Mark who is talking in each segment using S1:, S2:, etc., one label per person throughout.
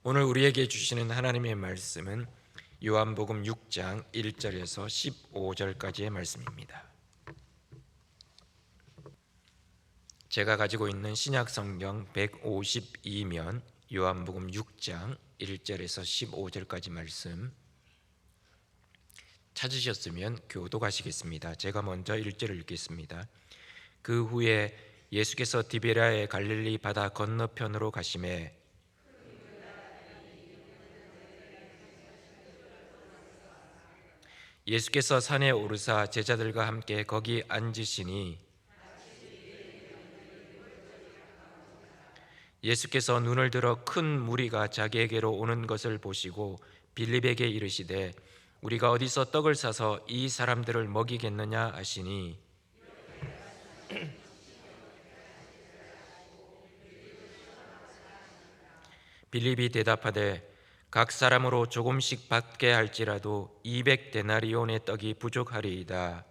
S1: 오늘 우리에게 주시는 하나님의 말씀은 요한복음 6장 1절에서 15절까지의 말씀입니다. 제가 가지고 있는 신약성경 152면 요한복음 6장 1절에서 15절까지 말씀 찾으셨으면 교독하시겠습니다. 제가 먼저 1절을 읽겠습니다. 그 후에 예수께서 디베랴의 갈릴리 바다 건너편으로 가시매 예수께서 산에 오르사 제자들과 함께 거기 앉으시니 예수께서 눈을 들어 큰 무리가 자기에게로 오는 것을 보시고 빌립에게 이르시되 우리가 어디서 떡을 사서 이 사람들을 먹이겠느냐 하시니 빌립이 대답하되 각 사람으로 조금씩 받게 할지라도 200데나리온의 떡이 부족하리이다.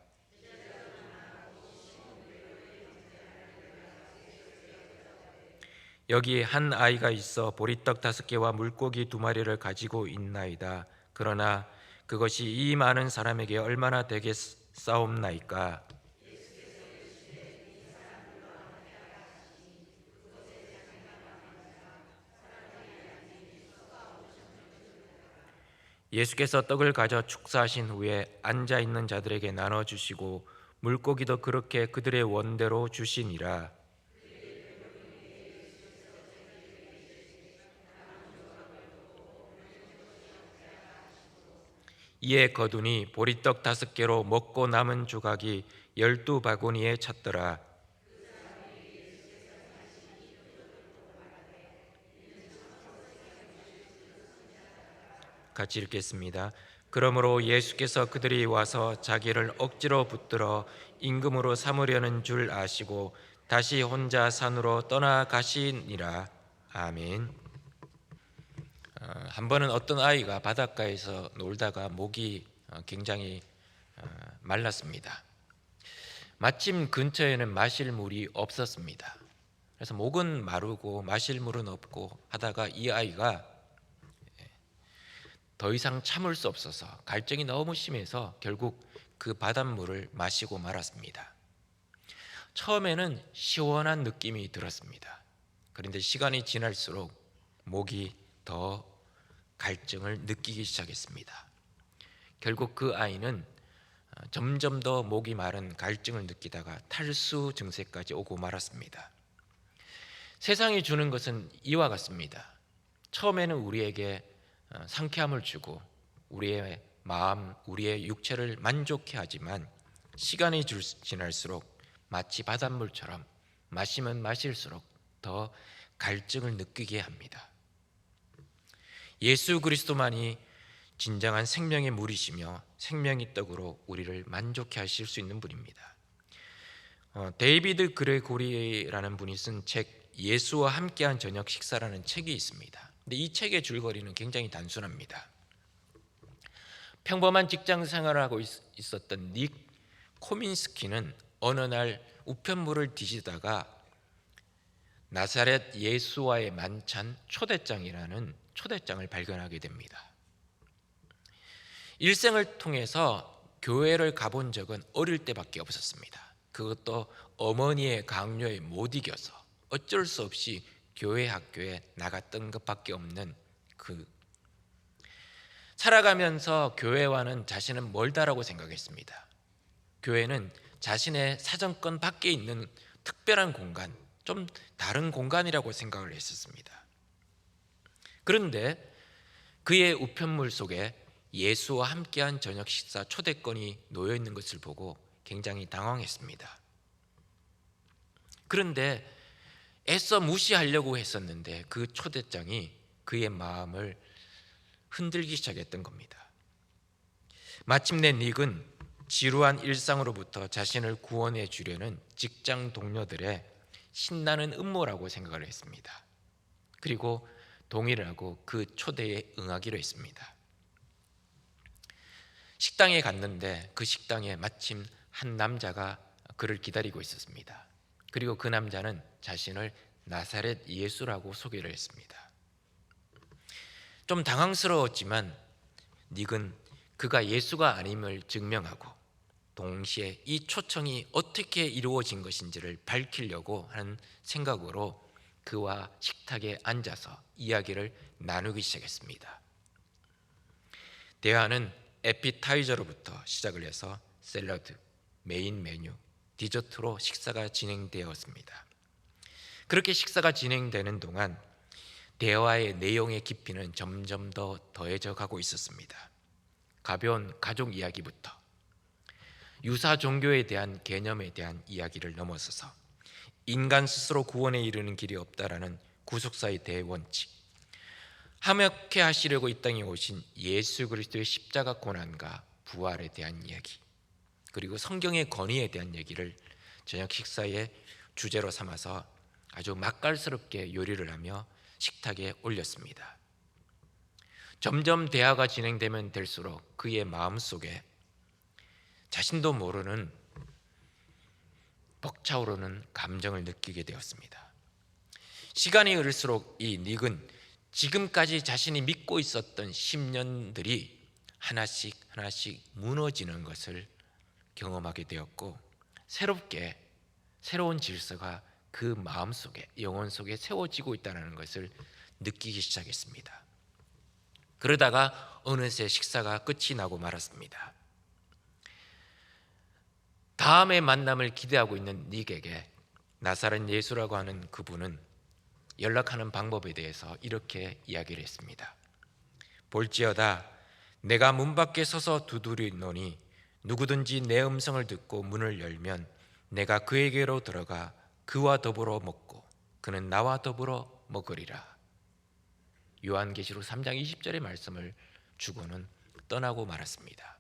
S1: 여기 한 아이가 있어 보리떡 5개와 물고기 2마리를 가지고 있나이다. 그러나 그것이 이 많은 사람에게 얼마나 되겠사옵나이까? 예수께서 떡을 가져 축사하신 후에 앉아 있는 자들에게 나눠 주시고 물고기도 그렇게 그들의 원대로 주시니라. 이에 거두니 보리떡 5개로 먹고 남은 조각이 12바구니에 찼더라. 같이 읽겠습니다. 그러므로 예수께서 그들이 와서 자기를 억지로 붙들어 임금으로 삼으려는 줄 아시고 다시 혼자 산으로 떠나가시니라. 아멘. 한 번은 어떤 아이가 바닷가에서 놀다가 목이 굉장히 말랐습니다. 마침 근처에는 마실 물이 없었습니다. 그래서 목은 마르고 마실 물은 없고 하다가 이 아이가 더 이상 참을 수 없어서 갈증이 너무 심해서 결국 그 바닷물을 마시고 말았습니다. 처음에는 시원한 느낌이 들었습니다. 그런데 시간이 지날수록 목이 더 갈증을 느끼기 시작했습니다. 결국 그 아이는 점점 더 목이 마른 갈증을 느끼다가 탈수 증세까지 오고 말았습니다. 세상이 주는 것은 이와 같습니다. 처음에는 우리에게 상쾌함을 주고 우리의 마음, 우리의 육체를 만족해 하지만 시간이 지날수록 마치 바닷물처럼 마시면 마실수록 더 갈증을 느끼게 합니다. 예수 그리스도만이 진정한 생명의 물이시며 생명의 떡으로 우리를 만족해 하실 수 있는 분입니다. 데이비드 그레고리라는 분이 쓴 책 예수와 함께한 저녁 식사라는 책이 있습니다. 근데 이 책의 줄거리는 굉장히 단순합니다. 평범한 직장 생활을 하고 있었던 닉 코민스키는 어느 날 우편물을 뒤지다가 나사렛 예수와의 만찬 초대장이라는 초대장을 발견하게 됩니다. 일생을 통해서 교회를 가본 적은 어릴 때밖에 없었습니다. 그것도 어머니의 강요에 못 이겨서 어쩔 수 없이 교회 학교에 나갔던 것밖에 없는 살아가면서 교회와는 자신은 멀다라고 생각했습니다. 교회는 자신의 사정권 밖에 있는 특별한 공간, 좀 다른 공간이라고 생각을 했었습니다. 그런데 그의 우편물 속에 예수와 함께한 저녁 식사 초대권이 놓여 있는 것을 보고 굉장히 당황했습니다. 그런데 애써 무시하려고 했었는데 그 초대장이 그의 마음을 흔들기 시작했던 겁니다. 마침내 닉은 지루한 일상으로부터 자신을 구원해 주려는 직장 동료들의 신나는 음모라고 생각을 했습니다. 그리고 동의를 하고 그 초대에 응하기로 했습니다. 식당에 갔는데 그 식당에 마침 한 남자가 그를 기다리고 있었습니다. 그리고 그 남자는 자신을 나사렛 예수라고 소개를 했습니다. 좀 당황스러웠지만 닉은 그가 예수가 아님을 증명하고 동시에 이 초청이 어떻게 이루어진 것인지를 밝히려고 하는 생각으로 그와 식탁에 앉아서 이야기를 나누기 시작했습니다. 대화는 에피타이저로부터 시작을 해서 샐러드, 메인 메뉴, 디저트로 식사가 진행되었습니다. 그렇게 식사가 진행되는 동안 대화의 내용의 깊이는 점점 더 더해져 가고 있었습니다. 가벼운 가족 이야기부터 유사 종교에 대한 개념에 대한 이야기를 넘어서서 인간 스스로 구원에 이르는 길이 없다라는 구속사의 대원칙, 화목케 하시려고 이 땅에 오신 예수 그리스도의 십자가 고난과 부활에 대한 이야기, 그리고 성경의 권위에 대한 얘기를 저녁 식사의 주제로 삼아서 아주 맛깔스럽게 요리를 하며 식탁에 올렸습니다. 점점 대화가 진행되면 될수록 그의 마음속에 자신도 모르는 벅차오르는 감정을 느끼게 되었습니다. 시간이 흐를수록 이 닉은 지금까지 자신이 믿고 있었던 신념들이 하나씩 무너지는 것을 경험하게 되었고, 새로운 질서가 그 마음속에, 영혼 속에 세워지고 있다는 것을 느끼기 시작했습니다. 그러다가 어느새 식사가 끝이 나고 말았습니다. 다음의 만남을 기대하고 있는 닉에게 나사렛 예수라고 하는 그분은 연락하는 방법에 대해서 이렇게 이야기를 했습니다. 볼지어다 내가 문 밖에 서서 두드리노니 누구든지 내 음성을 듣고 문을 열면 내가 그에게로 들어가 그와 더불어 먹고 그는 나와 더불어 먹으리라. 요한계시록 3장 20절의 말씀을 주고는 떠나고 말았습니다.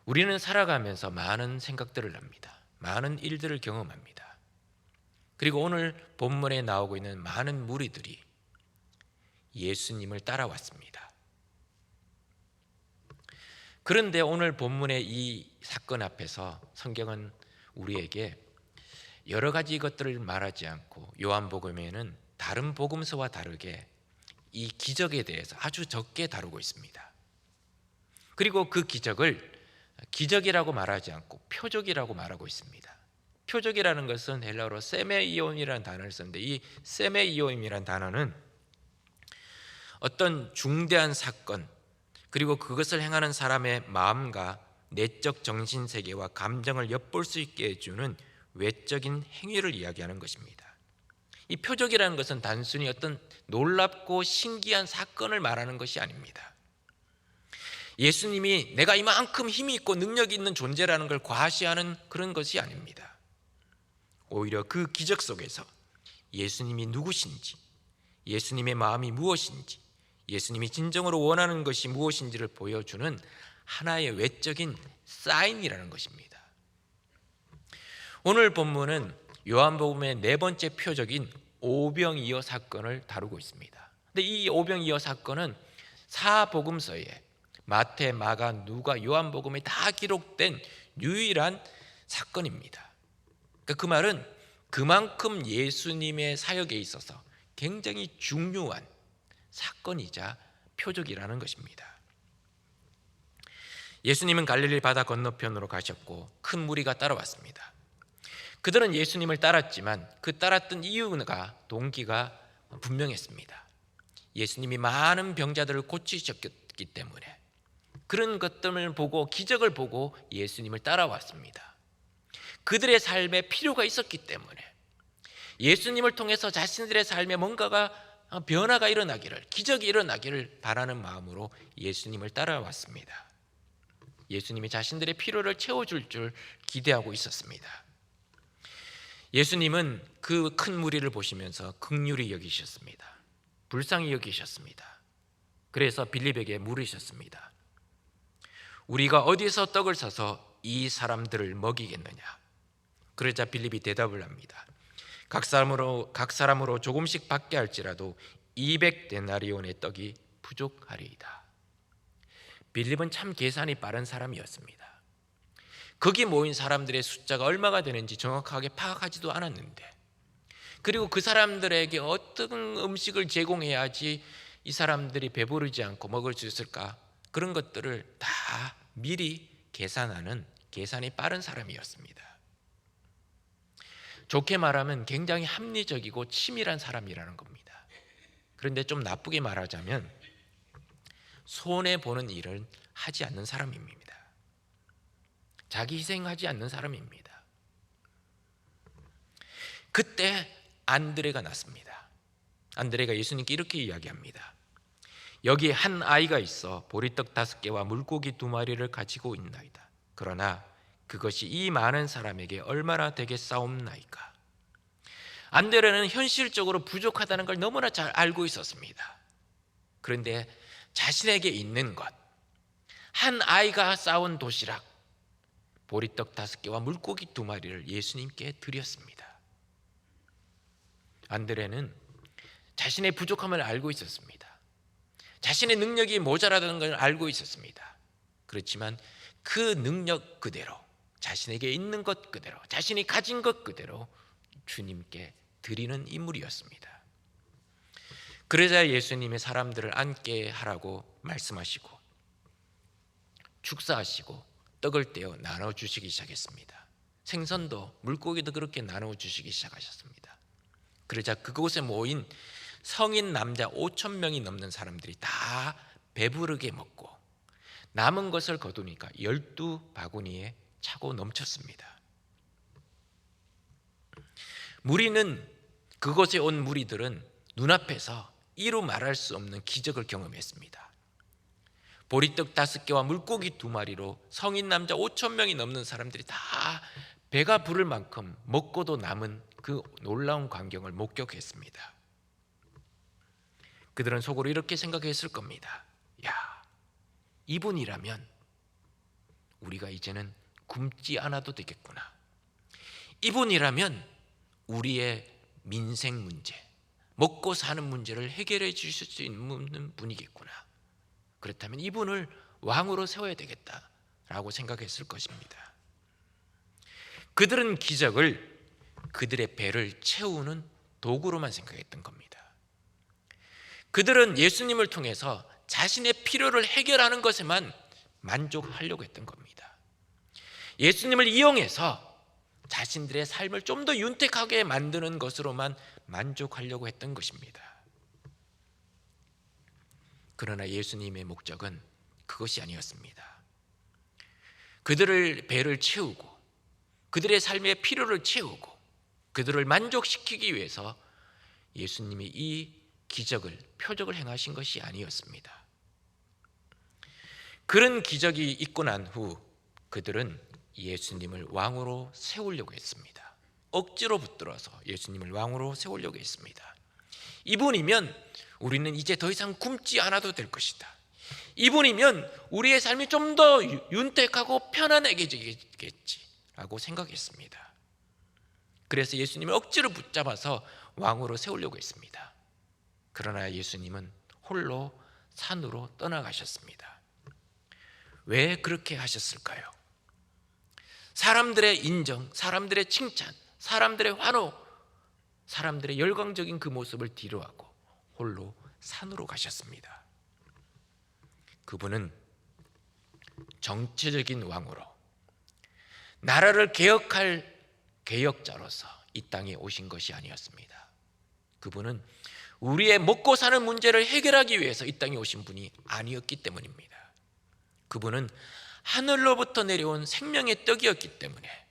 S1: 우리는 살아가면서 많은 생각들을 합니다. 많은 일들을 경험합니다. 그리고 오늘 본문에 나오고 있는 많은 무리들이 예수님을 따라왔습니다. 그런데 오늘 본문의 이 사건 앞에서 성경은 우리에게 여러 가지 것들을 말하지 않고 요한복음에는 다른 복음서와 다르게 이 기적에 대해서 아주 적게 다루고 있습니다. 그리고 그 기적을 기적이라고 말하지 않고 표적이라고 말하고 있습니다. 표적이라는 것은 헬라어로 세메이옴이라는 단어를 썼는데, 이 세메이옴이라는 단어는 어떤 중대한 사건, 그리고 그것을 행하는 사람의 마음과 내적 정신세계와 감정을 엿볼 수 있게 해주는 외적인 행위를 이야기하는 것입니다. 이 표적이라는 것은 단순히 어떤 놀랍고 신기한 사건을 말하는 것이 아닙니다. 예수님이 내가 이만큼 힘이 있고 능력이 있는 존재라는 걸 과시하는 그런 것이 아닙니다. 오히려 그 기적 속에서 예수님이 누구신지, 예수님의 마음이 무엇인지, 예수님이 진정으로 원하는 것이 무엇인지를 보여주는 하나의 외적인 사인이라는 것입니다. 오늘 본문은 요한복음의 네 번째 표적인 오병이어 사건을 다루고 있습니다. 근데 이 오병이어 사건은 사복음서에 마태, 마가, 누가, 요한복음에 다 기록된 유일한 사건입니다. 그 말은 그만큼 예수님의 사역에 있어서 굉장히 중요한 사건이자 표적이라는 것입니다. 예수님은 갈릴리 바다 건너편으로 가셨고 큰 무리가 따라왔습니다. 그들은 예수님을 따랐지만 그 따랐던 이유가, 동기가 분명했습니다. 예수님이 많은 병자들을 고치셨기 때문에, 그런 것들을 보고, 기적을 보고 예수님을 따라왔습니다. 그들의 삶에 필요가 있었기 때문에, 예수님을 통해서 자신들의 삶에 뭔가가 변화가 일어나기를, 기적이 일어나기를 바라는 마음으로 예수님을 따라왔습니다. 예수님이 자신들의 필요를 채워줄 줄 기대하고 있었습니다. 예수님은 그 큰 무리를 보시면서 긍휼히 여기셨습니다. 불쌍히 여기셨습니다. 그래서 빌립에게 물으셨습니다. 우리가 어디서 떡을 사서 이 사람들을 먹이겠느냐? 그러자 빌립이 대답을 합니다. 각 사람으로 조금씩 받게 할지라도 200데나리온의 떡이 부족하리이다. 빌립은 참 계산이 빠른 사람이었습니다. 거기 모인 사람들의 숫자가 얼마가 되는지 정확하게 파악하지도 않았는데, 그리고 그 사람들에게 어떤 음식을 제공해야지 이 사람들이 배부르지 않고 먹을 수 있을까, 그런 것들을 다 미리 계산하는 계산이 빠른 사람이었습니다. 좋게 말하면 굉장히 합리적이고 치밀한 사람이라는 겁니다. 그런데 좀 나쁘게 말하자면 손해보는 일을 하지 않는 사람입니다. 자기 희생하지 않는 사람입니다. 그때 안드레가 났습니다. 안드레가 예수님께 이렇게 이야기합니다. 여기 한 아이가 있어 보리떡 5개와 물고기 2마리를 가지고 있나이다. 그러나 그것이 이 많은 사람에게 얼마나 되겠사옵나이까. 안드레는 현실적으로 부족하다는 걸 너무나 잘 알고 있었습니다. 그런데 자신에게 있는 것, 한 아이가 싸온 도시락, 보리떡 5개와 물고기 2마리를 예수님께 드렸습니다. 안드레는 자신의 부족함을 알고 있었습니다. 자신의 능력이 모자라다는 걸 알고 있었습니다. 그렇지만 그 능력 그대로, 자신에게 있는 것 그대로, 자신이 가진 것 그대로 주님께 드리는 인물이었습니다. 그러자 예수님이 사람들을 앉게 하라고 말씀하시고 축사하시고 떡을 떼어 나눠주시기 시작했습니다. 생선도 물고기도 그렇게 나눠주시기 시작하셨습니다. 그러자 그곳에 모인 성인 남자 5,000명이 넘는 사람들이 다 배부르게 먹고 남은 것을 거두니까 12바구니에 차고 넘쳤습니다. 그곳에 온 무리들은 눈앞에서 이루 말할 수 없는 기적을 경험했습니다. 보리떡 5개와 물고기 2마리로 성인 남자 5,000명이 넘는 사람들이 다 배가 부를 만큼 먹고도 남은 그 놀라운 광경을 목격했습니다. 그들은 속으로 이렇게 생각했을 겁니다. 야, 이분이라면 우리가 이제는 굶지 않아도 되겠구나. 이분이라면 우리의 민생 문제, 먹고 사는 문제를 해결해 주실 수 있는 분이겠구나. 그렇다면 이분을 왕으로 세워야 되겠다라고 생각했을 것입니다. 그들은 기적을 그들의 배를 채우는 도구로만 생각했던 겁니다. 그들은 예수님을 통해서 자신의 필요를 해결하는 것에만 만족하려고 했던 겁니다. 예수님을 이용해서 자신들의 삶을 좀 더 윤택하게 만드는 것으로만 만족하려고 했던 것입니다. 그러나 예수님의 목적은 그것이 아니었습니다. 그들을 배를 채우고 그들의 삶의 필요를 채우고 그들을 만족시키기 위해서 예수님이 이 기적을, 표적을 행하신 것이 아니었습니다. 그런 기적이 있고 난 후 그들은 예수님을 왕으로 세우려고 했습니다. 억지로 붙들어서 예수님을 왕으로 세우려고 했습니다. 이분이면 우리는 이제 더 이상 굶지 않아도 될 것이다. 이분이면 우리의 삶이 좀 더 윤택하고 편안해지겠지라고 생각했습니다. 그래서 예수님을 억지로 붙잡아서 왕으로 세우려고 했습니다. 그러나 예수님은 홀로 산으로 떠나가셨습니다. 왜 그렇게 하셨을까요? 사람들의 인정, 사람들의 칭찬, 사람들의 환호, 사람들의 열광적인 그 모습을 뒤로하고 홀로 산으로 가셨습니다. 그분은 정치적인 왕으로 나라를 개혁할 개혁자로서 이 땅에 오신 것이 아니었습니다. 그분은 우리의 먹고 사는 문제를 해결하기 위해서 이 땅에 오신 분이 아니었기 때문입니다. 그분은 하늘로부터 내려온 생명의 떡이었기 때문에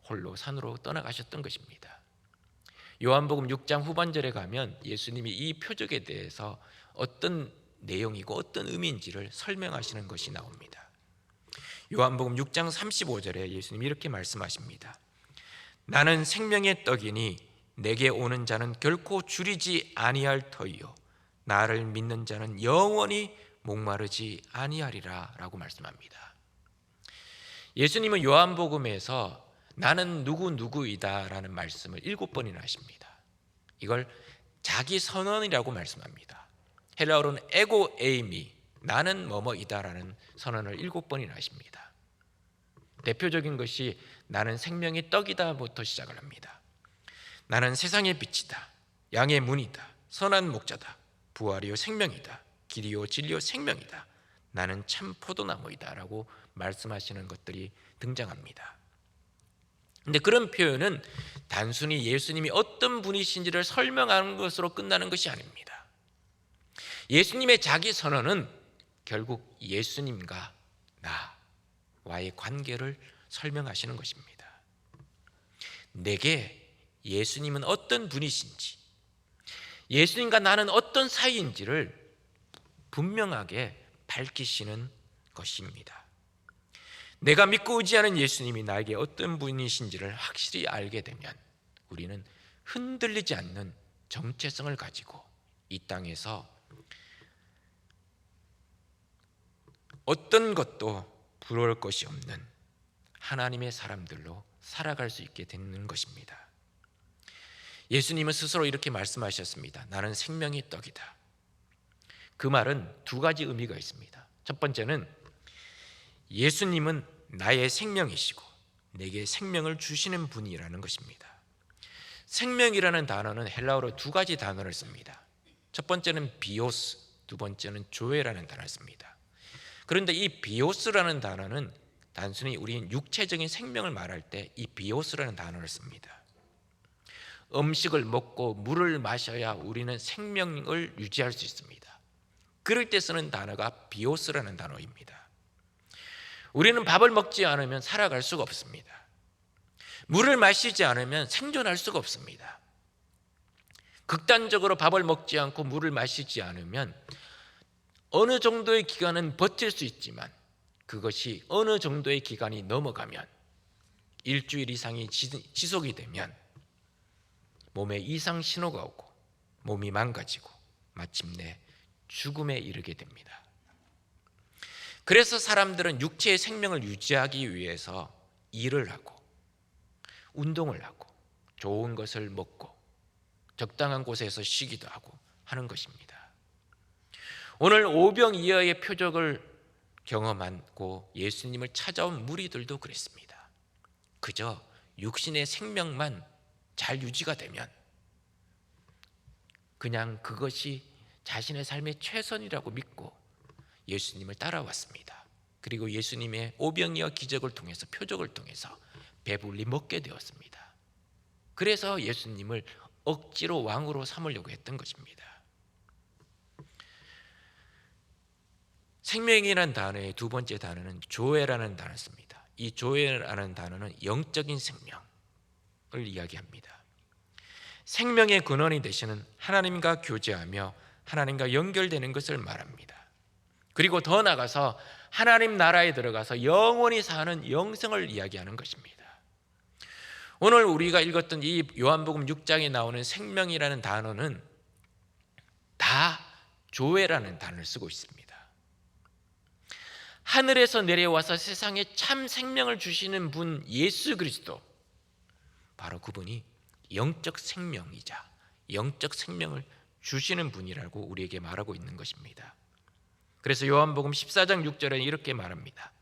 S1: 홀로 산으로 떠나가셨던 것입니다. 요한복음 6장 후반절에 가면 예수님이 이 표적에 대해서 어떤 내용이고 어떤 의미인지를 설명하시는 것이 나옵니다. 요한복음 6장 35절에 예수님이 이렇게 말씀하십니다. 나는 생명의 떡이니 내게 오는 자는 결코 줄이지 아니할 터이요 나를 믿는 자는 영원히 목마르지 아니하리라 라고 말씀합니다. 예수님은 요한복음에서 나는 누구이다 라는 말씀을 7번이나 하십니다. 이걸 자기 선언이라고 말씀합니다. 헬라어로는 에고 에이미, 나는 뭐뭐이다 라는 선언을 7번이나 하십니다. 대표적인 것이 나는 생명의 떡이다부터 시작을 합니다. 나는 세상의 빛이다. 양의 문이다. 선한 목자다. 부활이요 생명이다. 길이요 진리요 생명이다. 나는 참 포도나무이다 라고 말씀하시는 것들이 등장합니다. 근데 그런 표현은 단순히 예수님이 어떤 분이신지를 설명하는 것으로 끝나는 것이 아닙니다. 예수님의 자기 선언은 결국 예수님과 나와의 관계를 설명하시는 것입니다. 내게 예수님은 어떤 분이신지, 예수님과 나는 어떤 사이인지를 분명하게 밝히시는 것입니다. 내가 믿고 의지하는 예수님이 나에게 어떤 분이신지를 확실히 알게 되면 우리는 흔들리지 않는 정체성을 가지고 이 땅에서 어떤 것도 부러울 것이 없는 하나님의 사람들로 살아갈 수 있게 되는 것입니다. 예수님은 스스로 이렇게 말씀하셨습니다. 나는 생명의 떡이다. 그 말은 두 가지 의미가 있습니다. 첫 번째는 예수님은 나의 생명이시고 내게 생명을 주시는 분이라는 것입니다. 생명이라는 단어는 헬라어로 두 가지 단어를 씁니다. 첫 번째는 비오스, 두 번째는 조에라는 단어를 씁니다. 그런데 이 비오스라는 단어는 단순히 우리는 육체적인 생명을 말할 때 이 비오스라는 단어를 씁니다. 음식을 먹고 물을 마셔야 우리는 생명을 유지할 수 있습니다. 그럴 때 쓰는 단어가 비오스라는 단어입니다. 우리는 밥을 먹지 않으면 살아갈 수가 없습니다. 물을 마시지 않으면 생존할 수가 없습니다. 극단적으로 밥을 먹지 않고 물을 마시지 않으면 어느 정도의 기간은 버틸 수 있지만 그것이 어느 정도의 기간이 넘어가면 일주일 이상이 지속이 되면 몸에 이상 신호가 오고 몸이 망가지고 마침내 죽음에 이르게 됩니다. 그래서 사람들은 육체의 생명을 유지하기 위해서 일을 하고 운동을 하고 좋은 것을 먹고 적당한 곳에서 쉬기도 하고 하는 것입니다. 오늘 오병이어의 표적을 경험하고 예수님을 찾아온 무리들도 그랬습니다. 그저 육신의 생명만 잘 유지가 되면 그냥 그것이 자신의 삶의 최선이라고 믿고 예수님을 따라왔습니다. 그리고 예수님의 오병이어 기적을 통해서 표적을 통해서 배불리 먹게 되었습니다. 그래서 예수님을 억지로 왕으로 삼으려고 했던 것입니다. 생명이라는 단어의 두 번째 단어는 조회라는 단어를 씁니다. 이 조회라는 단어는 영적인 생명을 이야기합니다. 생명의 근원이 되시는 하나님과 교제하며 하나님과 연결되는 것을 말합니다. 그리고 더 나아가서 하나님 나라에 들어가서 영원히 사는 영생을 이야기하는 것입니다. 오늘 우리가 읽었던 이 요한복음 6장에 나오는 생명이라는 단어는 다 조회라는 단어를 쓰고 있습니다. 하늘에서 내려와서 세상에 참 생명을 주시는 분 예수 그리스도, 바로 그분이 영적 생명이자 영적 생명을 주시는 분이라고 우리에게 말하고 있는 것입니다. 그래서 요한복음 14장 6절에 이렇게 말합니다.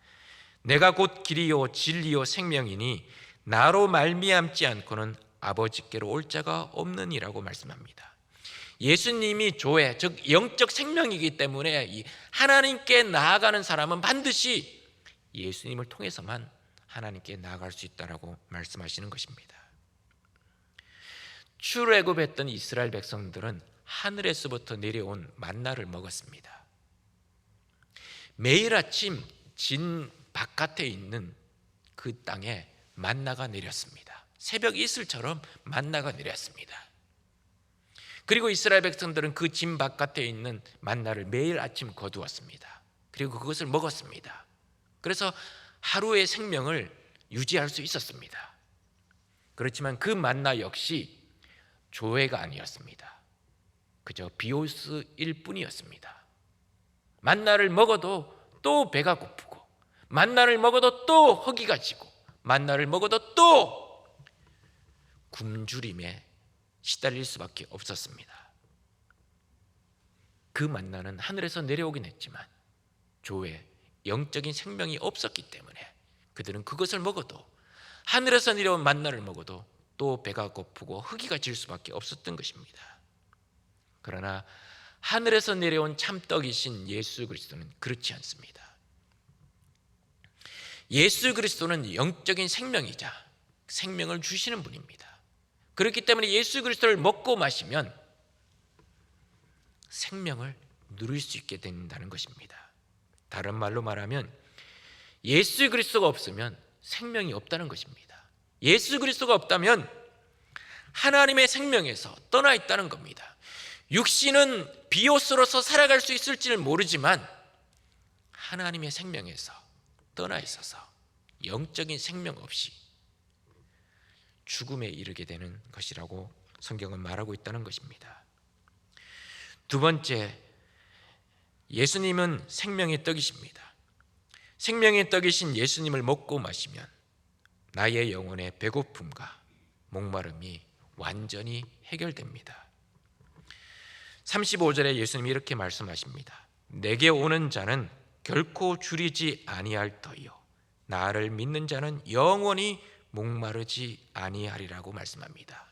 S1: 내가 곧 길이요 진리요 생명이니 나로 말미암지 않고는 아버지께로 올 자가 없느니라고 말씀합니다. 예수님이 조회, 즉 영적 생명이기 때문에 하나님께 나아가는 사람은 반드시 예수님을 통해서만 하나님께 나아갈 수 있다라고 말씀하시는 것입니다. 출애굽했던 이스라엘 백성들은 하늘에서부터 내려온 만나를 먹었습니다. 매일 아침 진 바깥에 있는 그 땅에 만나가 내렸습니다. 새벽 이슬처럼 만나가 내렸습니다. 그리고 이스라엘 백성들은 그 진 바깥에 있는 만나를 매일 아침 거두었습니다. 그리고 그것을 먹었습니다. 그래서 하루의 생명을 유지할 수 있었습니다. 그렇지만 그 만나 역시 조회가 아니었습니다. 그저 비오스일 뿐이었습니다. 만나를 먹어도 또 배가 고프고, 만나를 먹어도 또 허기가 지고, 만나를 먹어도 또 굶주림에 시달릴 수밖에 없었습니다. 그 만나는 하늘에서 내려오긴 했지만 조회, 영적인 생명이 없었기 때문에 그들은 그것을 먹어도, 하늘에서 내려온 만나를 먹어도 또 배가 고프고 허기가 질 수밖에 없었던 것입니다. 그러나 하늘에서 내려온 참떡이신 예수 그리스도는 그렇지 않습니다. 예수 그리스도는 영적인 생명이자 생명을 주시는 분입니다. 그렇기 때문에 예수 그리스도를 먹고 마시면 생명을 누릴 수 있게 된다는 것입니다. 다른 말로 말하면 예수 그리스도가 없으면 생명이 없다는 것입니다. 예수 그리스도가 없다면 하나님의 생명에서 떠나 있다는 겁니다. 육신은 비옷으로서 살아갈 수 있을지를 모르지만 하나님의 생명에서 떠나 있어서 영적인 생명 없이 죽음에 이르게 되는 것이라고 성경은 말하고 있다는 것입니다. 두 번째, 예수님은 생명의 떡이십니다. 생명의 떡이신 예수님을 먹고 마시면 나의 영혼의 배고픔과 목마름이 완전히 해결됩니다. 35절에 예수님이 이렇게 말씀하십니다. 내게 오는 자는 결코 줄이지 아니할 터이요 나를 믿는 자는 영원히 목마르지 아니하리라고 말씀합니다.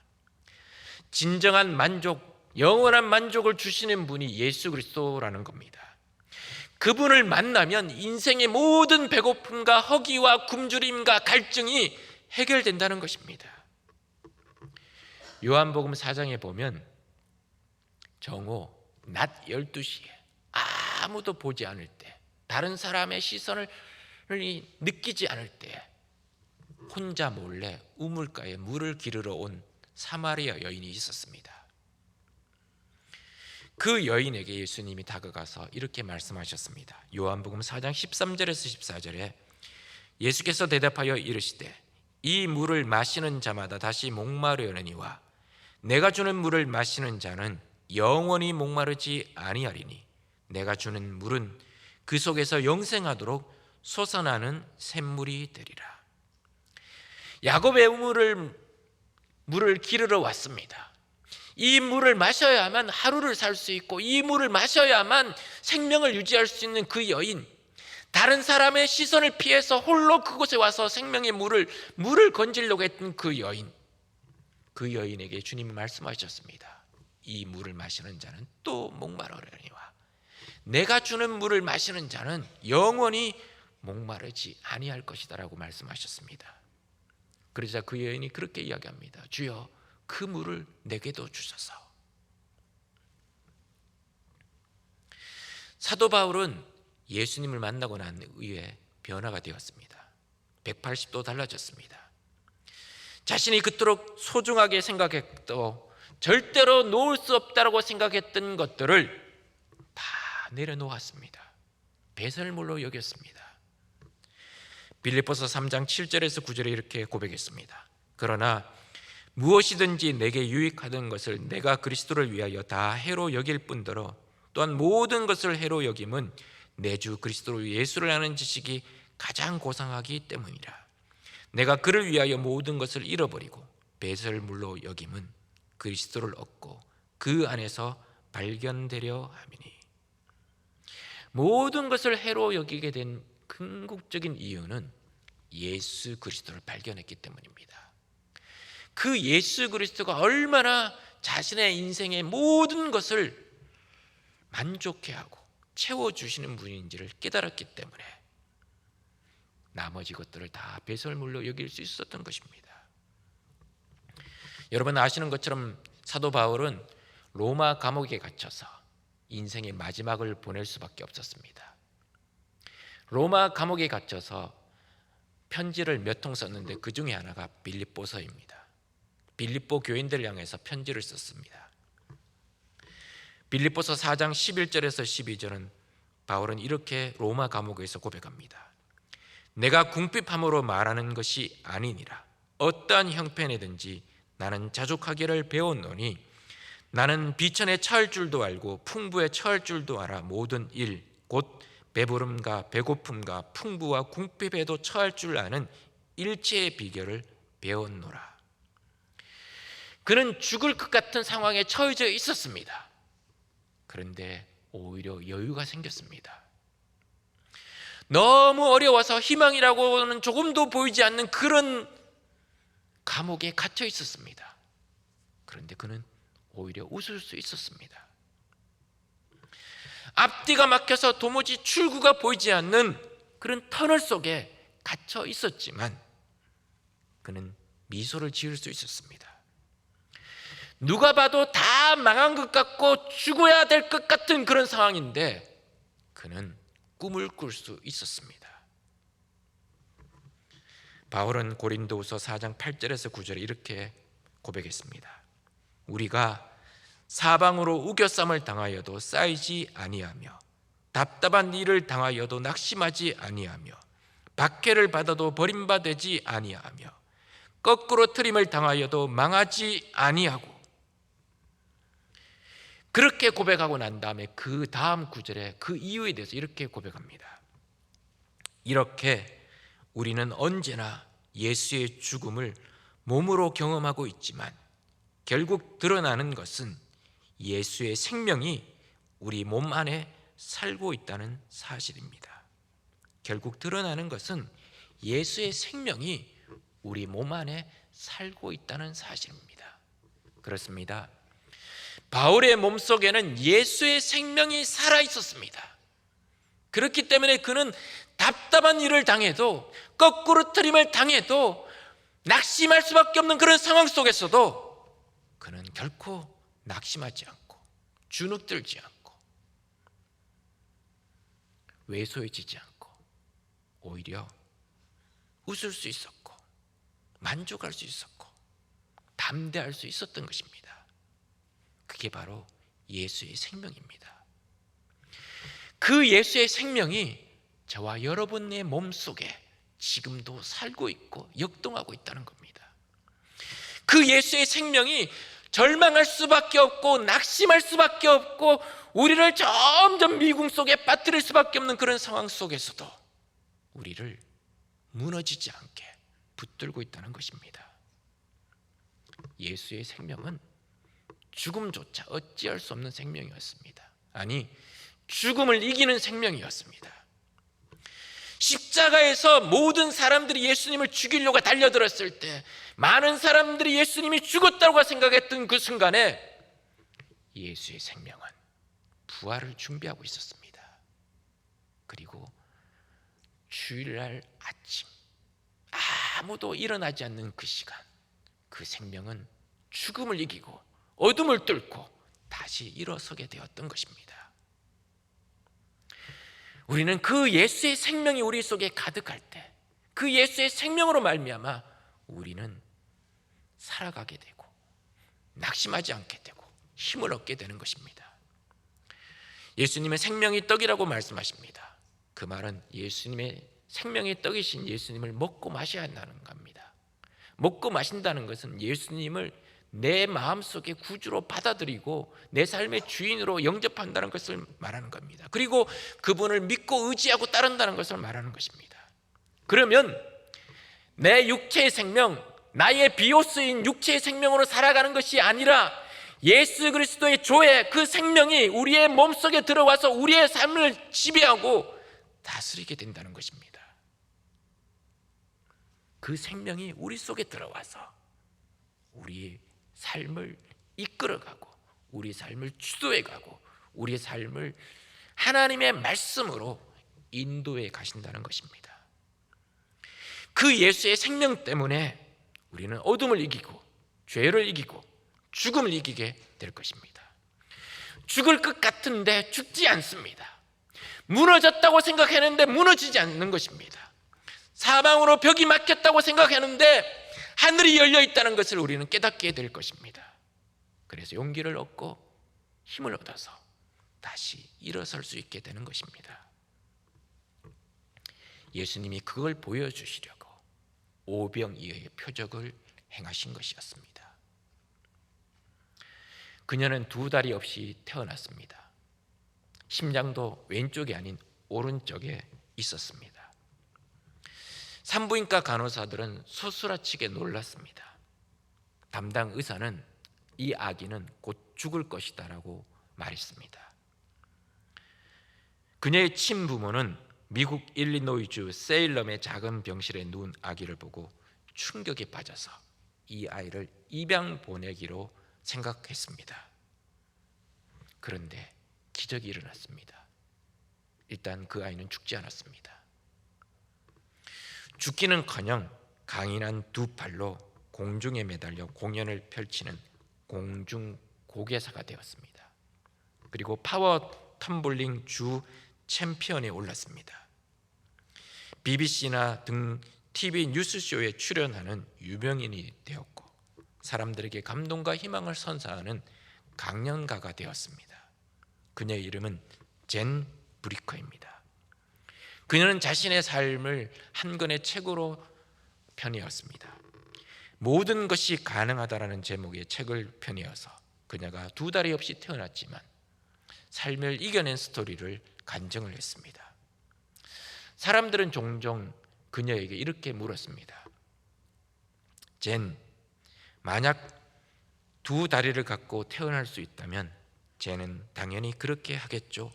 S1: 진정한 만족, 영원한 만족을 주시는 분이 예수 그리스도라는 겁니다. 그분을 만나면 인생의 모든 배고픔과 허기와 굶주림과 갈증이 해결된다는 것입니다. 요한복음 4장에 보면 정오 낮 12시에 아무도 보지 않을 때, 다른 사람의 시선을 느끼지 않을 때 혼자 몰래 우물가에 물을 기르러 온 사마리아 여인이 있었습니다. 그 여인에게 예수님이 다가가서 이렇게 말씀하셨습니다. 요한복음 4장 13절에서 14절에 예수께서 대답하여 이르시되 이 물을 마시는 자마다 다시 목마르려니와 내가 주는 물을 마시는 자는 영원히 목마르지 아니하리니 내가 주는 물은 그 속에서 영생하도록 솟아나는 샘물이 되리라. 야곱의 물을 기르러 왔습니다. 이 물을 마셔야만 하루를 살 수 있고 이 물을 마셔야만 생명을 유지할 수 있는 그 여인, 다른 사람의 시선을 피해서 홀로 그곳에 와서 생명의 물을 건지려고 했던 그 여인에게 주님이 말씀하셨습니다. 이 물을 마시는 자는 또 목마르려니와 내가 주는 물을 마시는 자는 영원히 목마르지 아니할 것이다 라고 말씀하셨습니다. 그러자 그 여인이 그렇게 이야기합니다. 주여 그 물을 내게도 주소서. 사도 바울은 예수님을 만나고 난 이후에 변화가 되었습니다. 180도 달라졌습니다. 자신이 그토록 소중하게 생각했고 절대로 놓을 수 없다고 생각했던 것들을 다 내려놓았습니다. 배설물로 여겼습니다. 빌립보서 3장 7절에서 9절에 이렇게 고백했습니다. 그러나 무엇이든지 내게 유익하던 것을 내가 그리스도를 위하여 다 해로 여길 뿐더러 또한 모든 것을 해로 여김은 내 주 그리스도 예수를 아는 지식이 가장 고상하기 때문이라. 내가 그를 위하여 모든 것을 잃어버리고 배설물로 여김은 그리스도를 얻고 그 안에서 발견되려 함이니. 모든 것을 해로 여기게 된 궁극적인 이유는 예수 그리스도를 발견했기 때문입니다. 그 예수 그리스도가 얼마나 자신의 인생의 모든 것을 만족해 하고 채워주시는 분인지를 깨달았기 때문에 나머지 것들을 다 배설물로 여길 수 있었던 것입니다. 여러분 아시는 것처럼 사도 바울은 로마 감옥에 갇혀서 인생의 마지막을 보낼 수밖에 없었습니다. 로마 감옥에 갇혀서 편지를 몇 통 썼는데 그 중에 하나가 빌립보서입니다. 빌립보 교인들을 향해서 편지를 썼습니다. 빌립보서 4장 11절에서 12절은 바울은 이렇게 로마 감옥에서 고백합니다. 내가 궁핍함으로 말하는 것이 아니니라. 어떠한 형편이든지 나는 자족하기를 배웠노니 나는 비천에 처할 줄도 알고 풍부에 처할 줄도 알아 모든 일 곧 배부름과 배고픔과 풍부와 궁핍에도 처할 줄 아는 일체의 비결을 배웠노라. 그는 죽을 것 같은 상황에 처해져 있었습니다. 그런데 오히려 여유가 생겼습니다. 너무 어려워서 희망이라고는 조금도 보이지 않는 그런 감옥에 갇혀 있었습니다. 그런데 그는 오히려 웃을 수 있었습니다. 앞뒤가 막혀서 도무지 출구가 보이지 않는 그런 터널 속에 갇혀 있었지만 그는 미소를 지을 수 있었습니다. 누가 봐도 다 망한 것 같고 죽어야 될 것 같은 그런 상황인데 그는 꿈을 꿀 수 있었습니다. 바울은 고린도후서 4장 8절에서 9절에 이렇게 고백했습니다. 우리가 사방으로 우겨쌈을 당하여도 쌓이지 아니하며 답답한 일을 당하여도 낙심하지 아니하며 박해를 받아도 버림받지 아니하며 거꾸로 트림을 당하여도 망하지 아니하고, 그렇게 고백하고 난 다음에 그 다음 구절에 그 이유에 대해서 이렇게 고백합니다. 이렇게 우리는 언제나 예수의 죽음을 몸으로 경험하고 있지만 결국 드러나는 것은 예수의 생명이 우리 몸 안에 살고 있다는 사실입니다. 결국 드러나는 것은 예수의 생명이 우리 몸 안에 살고 있다는 사실입니다. 그렇습니다. 바울의 몸속에는 예수의 생명이 살아 있었습니다. 그렇기 때문에 그는 답답한 일을 당해도 거꾸로 트림을 당해도 낙심할 수밖에 없는 그런 상황 속에서도 그는 결코 낙심하지 않고 주눅들지 않고 왜소해지지 않고 오히려 웃을 수 있었고 만족할 수 있었고 담대할 수 있었던 것입니다. 그게 바로 예수의 생명입니다. 그 예수의 생명이 저와 여러분의 몸속에 지금도 살고 있고 역동하고 있다는 겁니다. 그 예수의 생명이 절망할 수밖에 없고 낙심할 수밖에 없고 우리를 점점 미궁 속에 빠뜨릴 수밖에 없는 그런 상황 속에서도 우리를 무너지지 않게 붙들고 있다는 것입니다. 예수의 생명은 죽음조차 어찌할 수 없는 생명이었습니다. 아니, 죽음을 이기는 생명이었습니다. 십자가에서 모든 사람들이 예수님을 죽이려고 달려들었을 때 많은 사람들이 예수님이 죽었다고 생각했던 그 순간에 예수의 생명은 부활을 준비하고 있었습니다. 그리고 주일날 아침 아무도 일어나지 않는 그 시간, 그 생명은 죽음을 이기고 어둠을 뚫고 다시 일어서게 되었던 것입니다. 우리는 그 예수의 생명이 우리 속에 가득할 때, 그 예수의 생명으로 말미암아 우리는 살아가게 되고 낙심하지 않게 되고 힘을 얻게 되는 것입니다. 예수님의 생명이 떡이라고 말씀하십니다. 그 말은 예수님의 생명의 떡이신 예수님을 먹고 마셔야 한다는 겁니다. 먹고 마신다는 것은 예수님을 내 마음속에 구주로 받아들이고 내 삶의 주인으로 영접한다는 것을 말하는 겁니다. 그리고 그분을 믿고 의지하고 따른다는 것을 말하는 것입니다. 그러면 내 육체의 생명, 나의 비오스인 육체의 생명으로 살아가는 것이 아니라 예수 그리스도의 조의 그 생명이 우리의 몸속에 들어와서 우리의 삶을 지배하고 다스리게 된다는 것입니다. 그 생명이 우리 속에 들어와서 우리의 삶을 이끌어가고 우리 삶을 주도해가고 우리의 삶을 하나님의 말씀으로 인도해 가신다는 것입니다. 그 예수의 생명 때문에 우리는 어둠을 이기고 죄를 이기고 죽음을 이기게 될 것입니다. 죽을 것 같은데 죽지 않습니다. 무너졌다고 생각했는데 무너지지 않는 것입니다. 사방으로 벽이 막혔다고 생각했는데 하늘이 열려 있다는 것을 우리는 깨닫게 될 것입니다. 그래서 용기를 얻고 힘을 얻어서 다시 일어설 수 있게 되는 것입니다. 예수님이 그걸 보여주시려고 오병이어의 표적을 행하신 것이었습니다. 그녀는 두 다리 없이 태어났습니다. 심장도 왼쪽이 아닌 오른쪽에 있었습니다. 산부인과 간호사들은 소스라치게 놀랐습니다. 담당 의사는 이 아기는 곧 죽을 것이다 라고 말했습니다. 그녀의 친부모는 미국 일리노이주 세일럼의 작은 병실에 누운 아기를 보고 충격에 빠져서 이 아이를 입양 보내기로 생각했습니다. 그런데 기적이 일어났습니다. 일단 그 아이는 죽지 않았습니다. 죽기는커녕 강인한 두 팔로 공중에 매달려 공연을 펼치는 공중 고개사가 되었습니다. 그리고 파워 텀블링 주 챔피언에 올랐습니다. BBC나 등 TV 뉴스쇼에 출연하는 유명인이 되었고 사람들에게 감동과 희망을 선사하는 강연가가 되었습니다. 그녀의 이름은 젠 브리커입니다. 그녀는 자신의 삶을 한 권의 책으로 펴내었습니다. 모든 것이 가능하다라는 제목의 책을 펴내어서 그녀가 두 다리 없이 태어났지만 삶을 이겨낸 스토리를 간증을 했습니다. 사람들은 종종 그녀에게 이렇게 물었습니다. 젠, 만약 두 다리를 갖고 태어날 수 있다면 젠은 당연히 그렇게 하겠죠?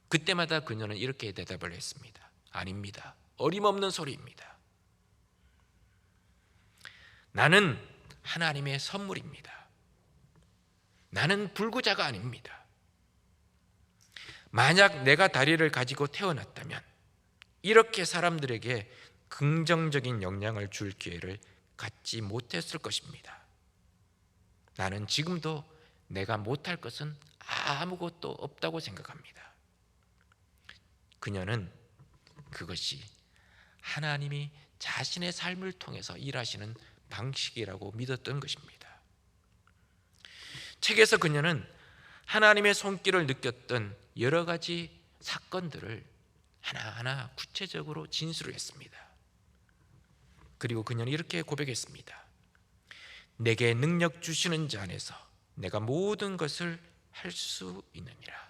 S1: 그때마다 그녀는 이렇게 대답을 했습니다. 아닙니다. 어림없는 소리입니다. 나는 하나님의 선물입니다. 나는 불구자가 아닙니다. 만약 내가 다리를 가지고 태어났다면 이렇게 사람들에게 긍정적인 영향을 줄 기회를 갖지 못했을 것입니다. 나는 지금도 내가 못할 것은 아무것도 없다고 생각합니다. 그녀는 그것이 하나님이 자신의 삶을 통해서 일하시는 방식이라고 믿었던 것입니다. 책에서 그녀는 하나님의 손길을 느꼈던 여러 가지 사건들을 하나하나 구체적으로 진술을 했습니다. 그리고 그녀는 이렇게 고백했습니다. 내게 능력 주시는 자 안에서 내가 모든 것을 할 수 있느니라.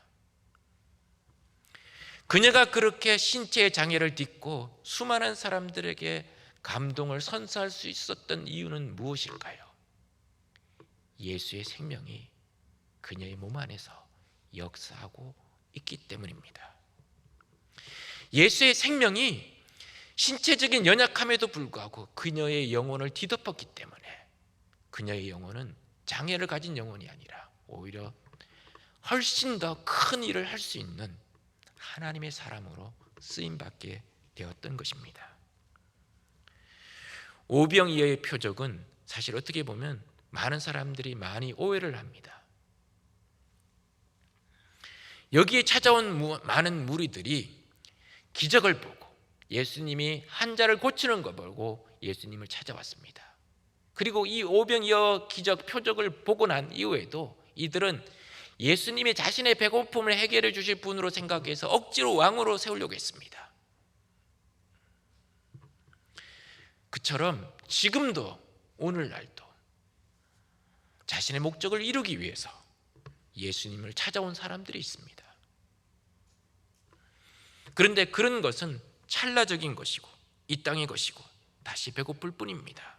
S1: 그녀가 그렇게 신체의 장애를 딛고 수많은 사람들에게 감동을 선사할 수 있었던 이유는 무엇일까요? 예수의 생명이 그녀의 몸 안에서 역사하고 있기 때문입니다. 예수의 생명이 신체적인 연약함에도 불구하고 그녀의 영혼을 뒤덮었기 때문에 그녀의 영혼은 장애를 가진 영혼이 아니라 오히려 훨씬 더 큰 일을 할 수 있는 하나님의 사람으로 쓰임받게 되었던 것입니다. 오병이어의 표적은 사실 어떻게 보면 많은 사람들이 많이 오해를 합니다. 여기에 찾아온 많은 무리들이 기적을 보고 예수님이 환자를 고치는 거 보고 예수님을 찾아왔습니다. 그리고 이 오병이어 기적 표적을 보고 난 이후에도 이들은 예수님이 자신의 배고픔을 해결해 주실 분으로 생각해서 억지로 왕으로 세우려고 했습니다. 그처럼 지금도 오늘날도 자신의 목적을 이루기 위해서 예수님을 찾아온 사람들이 있습니다. 그런데 그런 것은 찰나적인 것이고 이 땅의 것이고 다시 배고플 뿐입니다.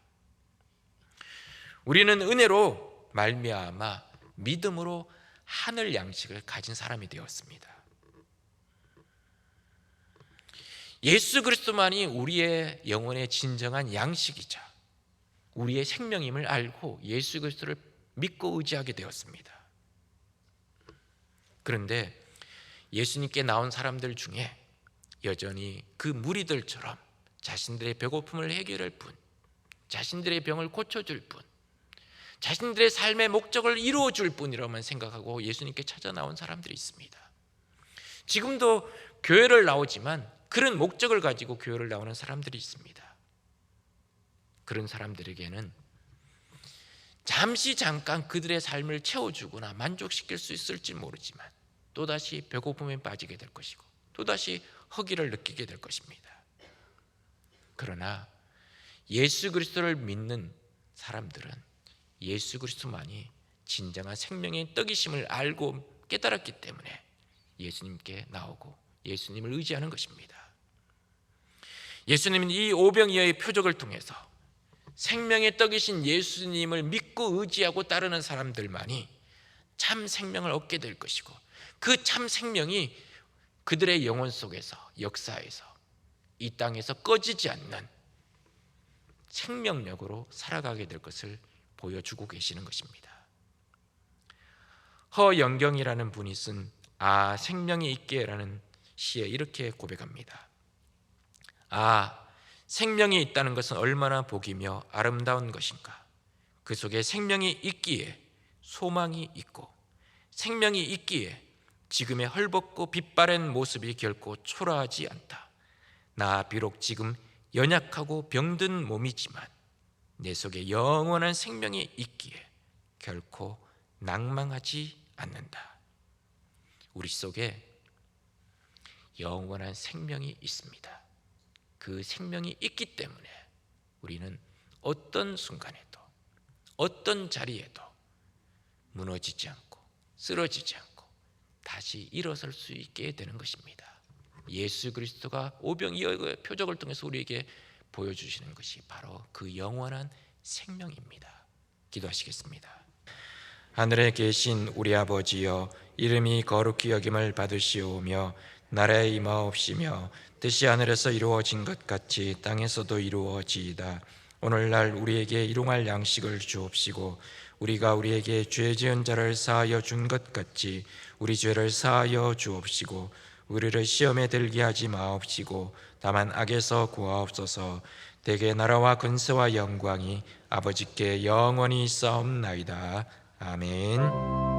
S1: 우리는 은혜로 말미암아 믿음으로 하늘 양식을 가진 사람이 되었습니다. 예수 그리스도만이 우리의 영혼의 진정한 양식이자 우리의 생명임을 알고 예수 그리스도를 믿고 의지하게 되었습니다. 그런데 예수님께 나온 사람들 중에 여전히 그 무리들처럼 자신들의 배고픔을 해결할 뿐, 자신들의 병을 고쳐줄 뿐, 자신들의 삶의 목적을 이루어줄 뿐이라고만 생각하고 예수님께 찾아 나온 사람들이 있습니다. 지금도 교회를 나오지만 그런 목적을 가지고 교회를 나오는 사람들이 있습니다. 그런 사람들에게는 잠깐 그들의 삶을 채워주거나 만족시킬 수 있을지 모르지만 또다시 배고픔에 빠지게 될 것이고 또다시 허기를 느끼게 될 것입니다. 그러나 예수 그리스도를 믿는 사람들은 예수 그리스도만이 진정한 생명의 떡이심을 알고 깨달았기 때문에 예수님께 나오고 예수님을 의지하는 것입니다. 예수님은 이 오병이어의 표적을 통해서 생명의 떡이신 예수님을 믿고 의지하고 따르는 사람들만이 참 생명을 얻게 될 것이고 그 참 생명이 그들의 영혼 속에서 역사에서 이 땅에서 꺼지지 않는 생명력으로 살아가게 될 것을 보여주고 계시는 것입니다. 허영경이라는 분이 쓴 생명이 있게라는 시에 이렇게 고백합니다. 생명이 있다는 것은 얼마나 복이며 아름다운 것인가. 그 속에 생명이 있기에 소망이 있고, 생명이 있기에 지금의 헐벗고 빛바랜 모습이 결코 초라하지 않다. 나 비록 지금 연약하고 병든 몸이지만 내 속에 영원한 생명이 있기에 결코 낭망하지 않는다. 우리 속에 영원한 생명이 있습니다. 그 생명이 있기 때문에 우리는 어떤 순간에도 어떤 자리에도 무너지지 않고 쓰러지지 않고 다시 일어설 수 있게 되는 것입니다. 예수 그리스도가 오병이어의 표적을 통해서 우리에게 보여주시는 것이 바로 그 영원한 생명입니다. 기도하시겠습니다. 하늘에 계신 우리 아버지여, 이름이 거룩히 여김을 받으시오며 나라에 임하옵시며 뜻이 하늘에서 이루어진 것 같이 땅에서도 이루어지이다. 오늘날 우리에게 일용할 양식을 주옵시고 우리가 우리에게 죄 지은 자를 사하여 준 것 같이 우리 죄를 사하여 주옵시고 우리를 시험에 들게 하지 마옵시고 다만 악에서 구하옵소서. 대개 나라와 근세와 영광이 아버지께 영원히 있사옵나이다. 아멘.